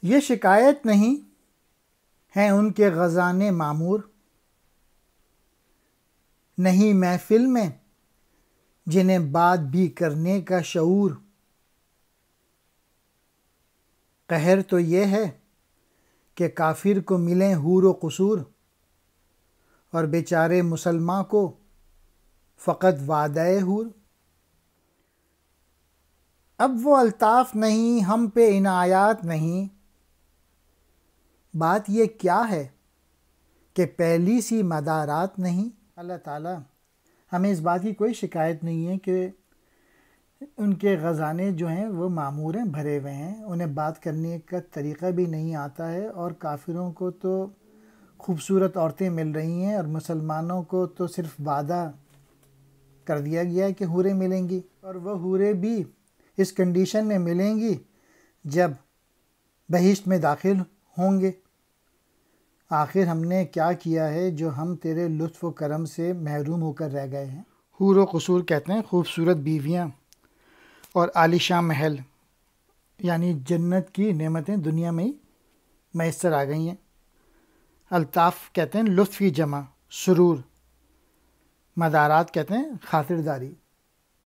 یہ شکایت نہیں ہیں ان کے غزانے معمور، نہیں محفل میں جنہیں بات بھی کرنے کا شعور۔ قہر تو یہ ہے کہ کافر کو ملیں حور و قصور، اور بیچارے مسلمان کو فقط وعدہ حور۔ اب وہ الطاف نہیں، ہم پہ عنایات نہیں، بات یہ کیا ہے کہ پہلی سی مدارات نہیں۔ اللہ تعالیٰ ہمیں اس بات کی کوئی شکایت نہیں ہے کہ ان کے خزانے جو ہیں وہ معمور ہیں، بھرے ہوئے ہیں، انہیں بات کرنے کا طریقہ بھی نہیں آتا ہے، اور کافروں کو تو خوبصورت عورتیں مل رہی ہیں، اور مسلمانوں کو تو صرف وعدہ کر دیا گیا ہے کہ حوریں ملیں گی، اور وہ حوریں بھی اس کنڈیشن میں ملیں گی جب بہشت میں داخل ہوں گے۔ آخر ہم نے کیا کیا ہے جو ہم تیرے لطف و کرم سے محروم ہو کر رہ گئے ہیں۔ حور و قصور کہتے ہیں خوبصورت بیویاں اور عالیشان محل، یعنی جنت کی نعمتیں دنیا میں ہی میسر آ گئی ہیں۔ الطاف کہتے ہیں لطف کی جمع، سرور۔ مدارات کہتے ہیں خاطرداری۔